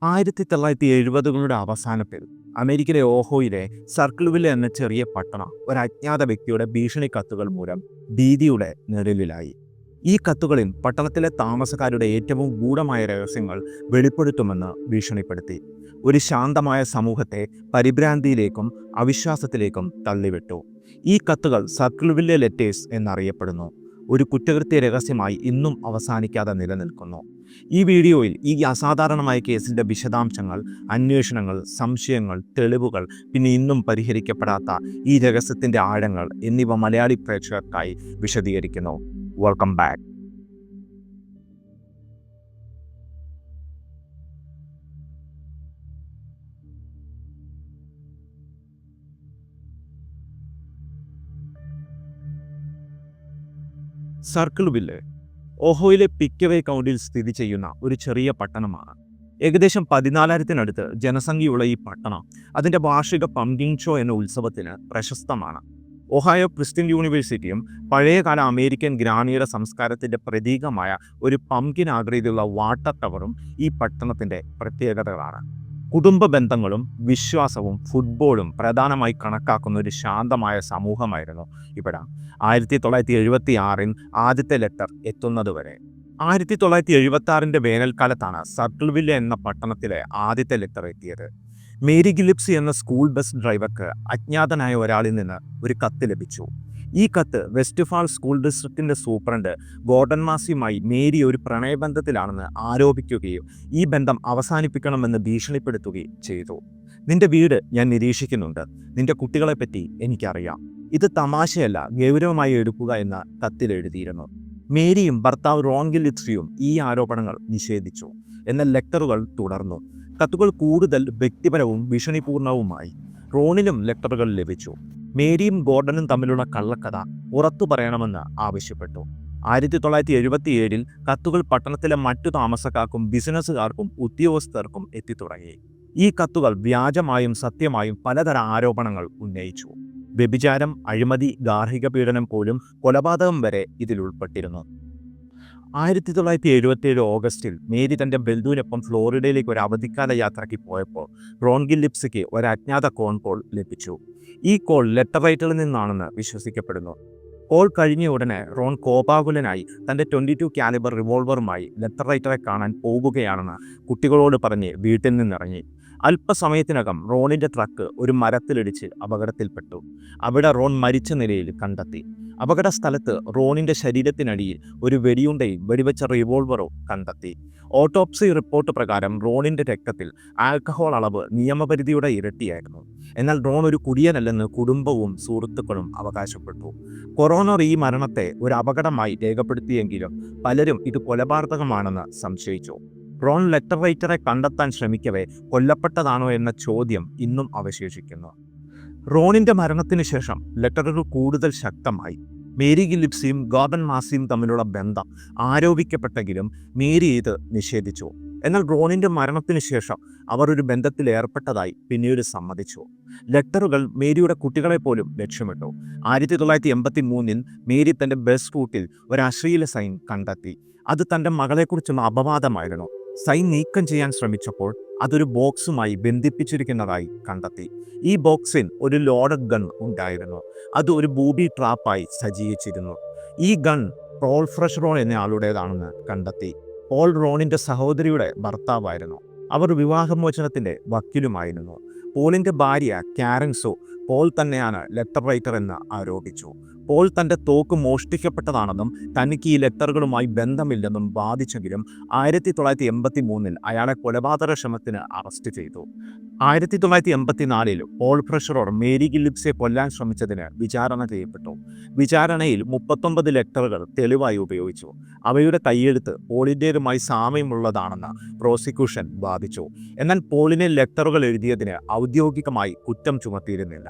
1970കളുടെ അവസാനത്തിൽ അമേരിക്കയിലെ ഓഹോയിലെ സർക്കിൾവില്ലെ എന്ന ചെറിയ പട്ടണം ഒരു അജ്ഞാത വ്യക്തിയുടെ ഭീഷണി കത്തുകൾ മൂലം ഭീതിയുടെ നിഴലിലായി. ഈ കത്തുകളിൽ പട്ടണത്തിലെ താമസക്കാരുടെ ഏറ്റവും ഗൂഢമായ രഹസ്യങ്ങൾ വെളിപ്പെടുത്തുമെന്ന് ഭീഷണിപ്പെടുത്തി. ഒരു ശാന്തമായ സമൂഹത്തെ പരിഭ്രാന്തിയിലേക്കും അവിശ്വാസത്തിലേക്കും തള്ളിവിട്ടു. ഈ കത്തുകൾ സർക്കിൾവില്ലെ ലെറ്റേഴ്സ് എന്നറിയപ്പെടുന്നു. ഒരു കുറ്റകൃത്യ രഹസ്യമായി ഇന്നും അവസാനിക്കാതെ നിലനിൽക്കുന്നു. ഈ വീഡിയോയിൽ ഈ അസാധാരണമായ കേസിൻ്റെ വിശദാംശങ്ങൾ, അന്വേഷണങ്ങൾ, സംശയങ്ങൾ, തെളിവുകൾ, പിന്നെ ഇന്നും പരിഹരിക്കപ്പെടാത്ത ഈ രഹസ്യത്തിൻ്റെ ആഴങ്ങൾ എന്നിവ മലയാളി പ്രേക്ഷകർക്കായി വിശദീകരിക്കുന്നു. Welcome back. സർക്കിൾവില്ലെ ഓഹോയിലെ പിക്കവേ കൗണ്ടിയിൽ സ്ഥിതി ചെയ്യുന്ന ഒരു ചെറിയ പട്ടണമാണ്. ഏകദേശം 14,000-നടുത്ത് ജനസംഖ്യയുള്ള ഈ പട്ടണം അതിൻ്റെ വാർഷിക പംകിൻ ഷോ എന്ന ഉത്സവത്തിന് പ്രശസ്തമാണ്. ഒഹായോ ക്രിസ്ത്യൻ യൂണിവേഴ്സിറ്റിയും പഴയകാല അമേരിക്കൻ ഗ്രാമീണ സംസ്കാരത്തിൻ്റെ പ്രതീകമായ ഒരു പംകിൻ ആകൃതിയിലുള്ള വാട്ടർ ടവറും ഈ പട്ടണത്തിൻ്റെ പ്രത്യേകതകളാണ്. കുടുംബ ബന്ധങ്ങളും വിശ്വാസവും ഫുട്ബോളും പ്രധാനമായി കണക്കാക്കുന്ന ഒരു ശാന്തമായ സമൂഹമായിരുന്നു ഇവിടെ. 1976 ആദ്യത്തെ ലെറ്റർ എത്തുന്നതുവരെ. 1976 വേനൽക്കാലത്താണ് സർക്കിൾവില്ലെ എന്ന പട്ടണത്തിലെ ആദ്യത്തെ ലെറ്റർ എത്തിയത്. മേരി ഗിലിപ്സി എന്ന സ്കൂൾ ബസ് ഡ്രൈവർക്ക് അജ്ഞാതനായ ഒരാളിൽ നിന്ന് ഒരു കത്ത് ലഭിച്ചു. ഈ കത്ത് വെസ്റ്റ്ഫാൾ സ്കൂൾ ഡിസ്ട്രിക്റ്റിൻ്റെ സൂപ്രണ്ട് ഗോർഡൻ മാസിയുമായി മേരി ഒരു പ്രണയബന്ധത്തിലാണെന്ന് ആരോപിക്കുകയും ഈ ബന്ധം അവസാനിപ്പിക്കണമെന്ന് ഭീഷണിപ്പെടുത്തുകയും ചെയ്തു. നിന്റെ വീട് ഞാൻ നിരീക്ഷിക്കുന്നുണ്ട്. നിന്റെ കുട്ടികളെപ്പറ്റി എനിക്കറിയാം. ഇത് തമാശയല്ല, ഗൗരവമായി എടുക്കുക എന്ന കത്തിൽ എഴുതിയിരുന്നു. മേരിയും ഭർത്താവ് റോൺ ഗിലിപ്സിയും ഈ ആരോപണങ്ങൾ നിഷേധിച്ചു. എന്നാൽ ലെറ്ററുകൾ തുടർന്നു. കത്തുകൾ കൂടുതൽ വ്യക്തിപരവും ഭീഷണിപൂർണവുമായി. റോണിനും ലെറ്ററുകൾ ലഭിച്ചു. മേരിയും ഗോർഡനും തമ്മിലുള്ള കള്ളക്കഥ പുറത്തു പറയണമെന്ന് ആവശ്യപ്പെട്ടു. 1977 കത്തുകൾ പട്ടണത്തിലെ മറ്റു താമസക്കാർക്കും ബിസിനസ്സുകാർക്കും ഉദ്യോഗസ്ഥർക്കും എത്തിത്തുടങ്ങി. ഈ കത്തുകൾ വ്യാജമായും സത്യമായും പലതരം ആരോപണങ്ങൾ ഉന്നയിച്ചു. വ്യഭിചാരം, അഴിമതി, ഗാർഹിക പീഡനം പോലും കൊലപാതകം വരെ ഇതിൽ ഉൾപ്പെട്ടിരുന്നു. 1977 ഓഗസ്റ്റിൽ മേരി തൻ്റെ ബന്ധുവിനൊപ്പം ഫ്ലോറിഡയിലേക്ക് ഒരു അവധിക്കാല യാത്രയ്ക്ക് പോയപ്പോൾ റോൺ ഗിലിപ്സിക്ക് ഒരു അജ്ഞാത ഫോൺ കോൾ ലഭിച്ചു. ഈ കോൾ ലെറ്റർ റൈറ്ററിൽ നിന്നാണെന്ന് വിശ്വസിക്കപ്പെടുന്നു. കോൾ കഴിഞ്ഞ ഉടനെ റോൺ കോപാകുലനായി തൻ്റെ 22 കാലിബർ റിവോൾവറുമായി ലെറ്റർ റൈറ്ററെ കാണാൻ പോകുകയാണെന്ന് കുട്ടികളോട് പറഞ്ഞ് വീട്ടിൽ നിന്നിറങ്ങി. അല്പസമയത്തിനകം റോണിൻ്റെ ട്രക്ക് ഒരു മരത്തിലിടിച്ച് അപകടത്തിൽപ്പെട്ടു. അവിടെ റോൺ മരിച്ച നിലയിൽ കണ്ടെത്തി. അപകട സ്ഥലത്ത് റോണിൻ്റെ ശരീരത്തിനടിയിൽ ഒരു വെടിയുണ്ടയും വെടിവെച്ച റിവോൾവറും കണ്ടെത്തി. ഓട്ടോപ്സി റിപ്പോർട്ട് പ്രകാരം റോണിൻ്റെ രക്തത്തിൽ ആൽക്കഹോൾ അളവ് നിയമപരിധിയുടെ ഇരട്ടിയായിരുന്നു. എന്നാൽ റോൺ ഒരു കുടിയനല്ലെന്ന് കുടുംബവും സുഹൃത്തുക്കളും അവകാശപ്പെട്ടു. കൊറോണർ ഈ മരണത്തെ ഒരു അപകടമായി രേഖപ്പെടുത്തിയെങ്കിലും പലരും ഇത് കൊലപാതകമാണെന്ന് സംശയിച്ചു. റോൺ ലെറ്റർ റൈറ്ററെ കണ്ടെത്താൻ ശ്രമിക്കവേ കൊല്ലപ്പെട്ടതാണോ എന്ന ചോദ്യം ഇന്നും അവശേഷിക്കുന്നു. റോണിൻ്റെ മരണത്തിന് ശേഷം ലെറ്ററുകൾ കൂടുതൽ ശക്തമായി. മേരി ഗിലിപ്സിയും ഗോർഡൻ മാസിയും തമ്മിലുള്ള ബന്ധം ആരോപിക്കപ്പെട്ടെങ്കിലും മേരി ഇത് നിഷേധിച്ചു. എന്നാൽ റോണിൻ്റെ മരണത്തിന് ശേഷം അവർ ഒരു ബന്ധത്തിൽ ഏർപ്പെട്ടതായി പിന്നീട് സമ്മതിച്ചു. ലെറ്ററുകൾ മേരിയുടെ കുട്ടികളെ പോലും ലക്ഷ്യമിട്ടു. 1983 മേരി തൻ്റെ ബസ് റൂട്ടിൽ ഒരു അശ്ലീല സൈൻ കണ്ടെത്തി. അത് തൻ്റെ മകളെക്കുറിച്ചുള്ള അപവാദമായിരുന്നു. സൈൻ നീക്കം ചെയ്യാൻ ശ്രമിച്ചപ്പോൾ അതൊരു ബോക്സുമായി ബന്ധിപ്പിച്ചിരിക്കുന്നതായി കണ്ടെത്തി. ഈ ബോക്സിൽ ഒരു ലോഡഡ് ഗൺ ഉണ്ടായിരുന്നു. അത് ഒരു ബൂബി ട്രാപ്പായി സജ്ജീകരിച്ചിരുന്നു. ഈ ഗൺ പോൾ ഫ്രഷറോൺ എന്ന ആളുടേതാണെന്ന് കണ്ടെത്തി. പോൾ റോണിൻ്റെ സഹോദരിയുടെ ഭർത്താവായിരുന്നു. അവർ വിവാഹമോചനത്തിൻ്റെ വക്കീലുമായിരുന്നു. പോളിൻ്റെ ഭാര്യ കാരൻ സോ പോൾ തന്നെയാണ് ലെറ്റർ റൈറ്റർ എന്ന് ആരോപിച്ചു. പോൾ തൻ്റെ തോക്ക് മോഷ്ടിക്കപ്പെട്ടതാണെന്നും തനിക്ക് ഈ ലെറ്ററുകളുമായി ബന്ധമില്ലെന്നും വാദിച്ചെങ്കിലും 1983 അയാളെ കൊലപാതക ശ്രമത്തിന് അറസ്റ്റ് ചെയ്തു. 1984 പോൾ ഫ്രഷറോർ മേരി ഗിലിപ്സിയെ കൊല്ലാൻ ശ്രമിച്ചതിന് വിചാരണ ചെയ്യപ്പെട്ടു. വിചാരണയിൽ 39 ലെറ്ററുകൾ തെളിവായി ഉപയോഗിച്ചു. അവയുടെ കൈയെഴുത്ത് പോളിൻ്റേതുമായി സാമ്യമുള്ളതാണെന്ന് പ്രോസിക്യൂഷൻ വാദിച്ചു. എന്നാൽ പോളിനെ ലെറ്ററുകൾ എഴുതിയതിന് ഔദ്യോഗികമായി കുറ്റം ചുമത്തിയിരുന്നില്ല.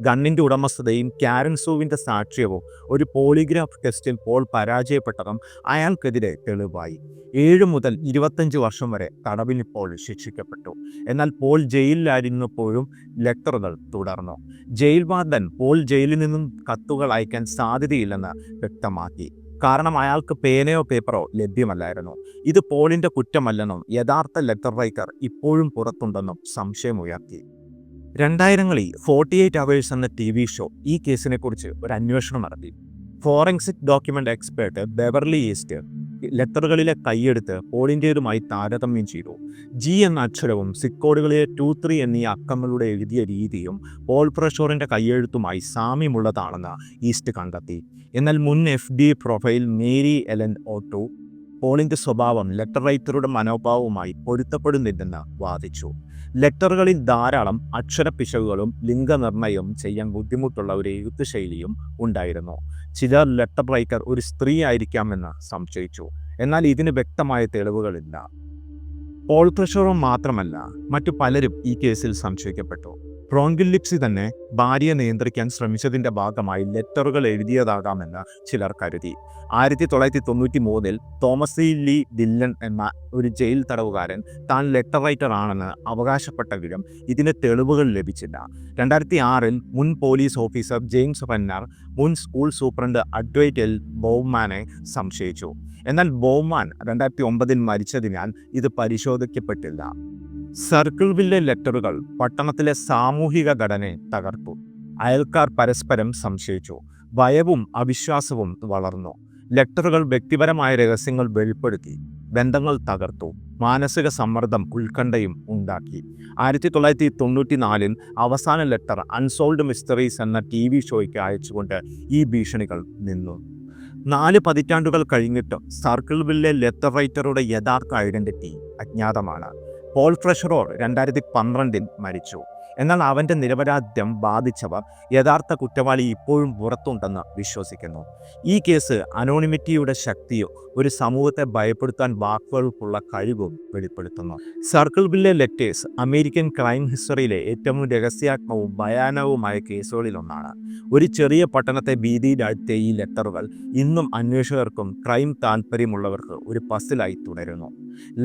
ഗണ്ണിൻ്റെ ഉടമസ്ഥതയും കാരൻ സോവിൻ്റെ സാക്ഷ്യവും ഒരു പോളിഗ്രാഫ് ടെസ്റ്റിൽ പോൾ പരാജയപ്പെട്ടതും അയാൾക്കെതിരെ തെളിവായി. 7 മുതൽ 25 വർഷം വരെ തടവിന് പോൾ ശിക്ഷിക്കപ്പെട്ടു. എന്നാൽ പോൾ ജയിലിലായിരുന്നപ്പോഴും ലെറ്ററുകൾ തുടർന്നു. ജയിൽ വാർഡൻ പോൾ ജയിലിൽ നിന്നും കത്തുകൾ അയക്കാൻ സാധ്യതയില്ലെന്ന് വ്യക്തമാക്കി. കാരണം അയാൾക്ക് പേനയോ പേപ്പറോ ലഭ്യമല്ലായിരുന്നു. ഇത് പോളിന്റെ കുറ്റമല്ലെന്നും യഥാർത്ഥ ലെറ്റർ റൈറ്റർ ഇപ്പോഴും പുറത്തുണ്ടെന്നും സംശയമുയർത്തി. 2000-കളിൽ 48 അവേഴ്സ് എന്ന TV ഷോ ഈ കേസിനെക്കുറിച്ച് ഒരു അന്വേഷണം നടത്തി. Forensic document expert Beverly East ലെറ്ററുകളിലെ കൈയെടുത്ത് പോളിൻ്റേതുമായി താരതമ്യം ചെയ്തു. G എന്ന അക്ഷരവും സിക്കോഡുകളിലെ 2-3 എന്നീ അക്കങ്ങളുടെ എഴുതിയ രീതിയും പോൾ പ്രഷോറിൻ്റെ കൈയെഴുത്തുമായി സാമ്യമുള്ളതാണെന്ന് ഈസ്റ്റ് കണ്ടെത്തി. എന്നാൽ മുൻ FDA profile Mary Ellen O'Toole പോളിൻ്റെ സ്വഭാവം ലെറ്റർ റൈറ്ററുടെ മനോഭാവവുമായി പൊരുത്തപ്പെടുന്നില്ലെന്ന് വാദിച്ചു. ലെറ്ററുകളിൽ ധാരാളം അക്ഷരപ്പിശകുകളും ലിംഗനിർണ്ണയം ചെയ്യാൻ ബുദ്ധിമുട്ടുള്ള ഒരു എഴുത്ത് ശൈലിയും ഉണ്ടായിരുന്നു. ചിലർ ലെറ്റർ റൈറ്റർ ഒരു സ്ത്രീ ആയിരിക്കാമെന്ന് സംശയിച്ചു. എന്നാൽ ഇതിന് വ്യക്തമായ തെളിവുകളില്ല. പോൾ പ്രഷറും മാത്രമല്ല, മറ്റു പലരും ഈ കേസിൽ സംശയിക്കപ്പെട്ടു. റോൺ ഗില്ലിപ്സി തന്നെ ഭാര്യയെ നിയന്ത്രിക്കാൻ ശ്രമിച്ചതിൻ്റെ ഭാഗമായി ലെറ്ററുകൾ എഴുതിയതാകാമെന്ന് ചിലർ കരുതി. 1993-ൽ തോമസ് ലീ ഡില്ലൺ എന്ന ഒരു ജയിൽ തടവുകാരൻ താൻ ലെറ്റർ റൈറ്റർ ആണെന്ന് അവകാശപ്പെട്ടെങ്കിലും ഇതിന് തെളിവുകൾ ലഭിച്ചില്ല. 2006-ൽ മുൻ പോലീസ് ഓഫീസർ ജെയിംസ് ഫെന്നർ മുൻ സ്കൂൾ സൂപ്രണ്ട് അഡ്വൈറ്റ് എൽ ബൗമാനെ സംശയിച്ചു. എന്നാൽ ബൗമാൻ 2009-ൽ മരിച്ചതിനാൽ ഇത് പരിശോധിക്കപ്പെട്ടില്ല. സർക്കിൾവില്ലെ ലെറ്ററുകൾ പട്ടണത്തിലെ സാമൂഹിക ഘടനയെ തകർത്തു. അയൽക്കാർ പരസ്പരം സംശയിച്ചു. ഭയവും അവിശ്വാസവും വളർന്നു. ലെറ്ററുകൾ വ്യക്തിപരമായ രഹസ്യങ്ങൾ വെളിപ്പെടുത്തി, ബന്ധങ്ങൾ തകർത്തു, മാനസിക സമ്മർദ്ദം ഉത്കണ്ഠയും ഉണ്ടാക്കി. 1994-ൽ അവസാന ലെറ്റർ അൺസോൾഡ് മിസ്റ്ററീസ് എന്ന TV ഷോയ്ക്ക് അയച്ചുകൊണ്ട് ഈ ഭീഷണികൾ നിന്നു. 4 പതിറ്റാണ്ടുകൾ കഴിഞ്ഞിട്ടും സർക്കിൾവില്ലെ ലെറ്റർ റൈറ്ററുടെ യഥാർത്ഥ ഐഡന്റിറ്റി അജ്ഞാതമാണ്. പോൾ പ്രഷറോർ 2012-ൽ മരിച്ചു. എന്നാൽ അവൻ്റെ നിരപരാധിത്വം ബാധിച്ചവർ യഥാർത്ഥ കുറ്റവാളി ഇപ്പോഴും പുറത്തുണ്ടെന്ന് വിശ്വസിക്കുന്നു. ഈ കേസ് അനോണിമിറ്റിയുടെ ശക്തിയോ ഒരു സമൂഹത്തെ ഭയപ്പെടുത്താൻ വാക്കുകൾക്കുള്ള കഴിവും വെളിപ്പെടുത്തുന്നു. സർക്കിൾവില്ലെ ലെറ്റേഴ്സ് അമേരിക്കൻ ക്രൈം ഹിസ്റ്ററിയിലെ ഏറ്റവും രഹസ്യാത്മകവും ഭയാനകവുമായ കേസുകളിലൊന്നാണ്. ഒരു ചെറിയ പട്ടണത്തെ ഭീതിയിലാഴ്ത്തിയ ഈ ലെറ്ററുകൾ ഇന്നും അന്വേഷകർക്കും ക്രൈം താൽപ്പര്യമുള്ളവർക്ക് ഒരു പസിലായി തുടരുന്നു.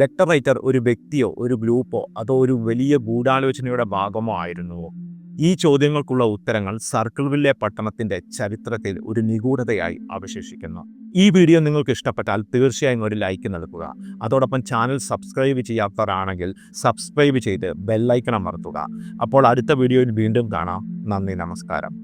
ലെറ്റർ റൈറ്റർ ഒരു വ്യക്തിയോ ഒരു ഗ്രൂപ്പോ അതോ ഒരു വലിയ ഗൂഢാലോചനയുടെ ഭാഗമോ ആയിരുന്നുവോ? ഈ ചോദ്യങ്ങൾക്കുള്ള ഉത്തരങ്ങൾ സർക്കിൾവില്ലെ പട്ടണത്തിൻ്റെ ചരിത്രത്തിൽ ഒരു നിഗൂഢതയായി അവശേഷിക്കുന്നു. ഈ വീഡിയോ നിങ്ങൾക്ക് ഇഷ്ടപ്പെട്ടാൽ തീർച്ചയായും ഒരു ലൈക്ക് നൽകുക. അതോടൊപ്പം ചാനൽ സബ്സ്ക്രൈബ് ചെയ്യാത്തവരാണെങ്കിൽ സബ്സ്ക്രൈബ് ചെയ്ത് ബെല്ലൈക്കൺ അമർത്തുക. അപ്പോൾ അടുത്ത വീഡിയോയിൽ വീണ്ടും കാണാം. നന്ദി, നമസ്കാരം.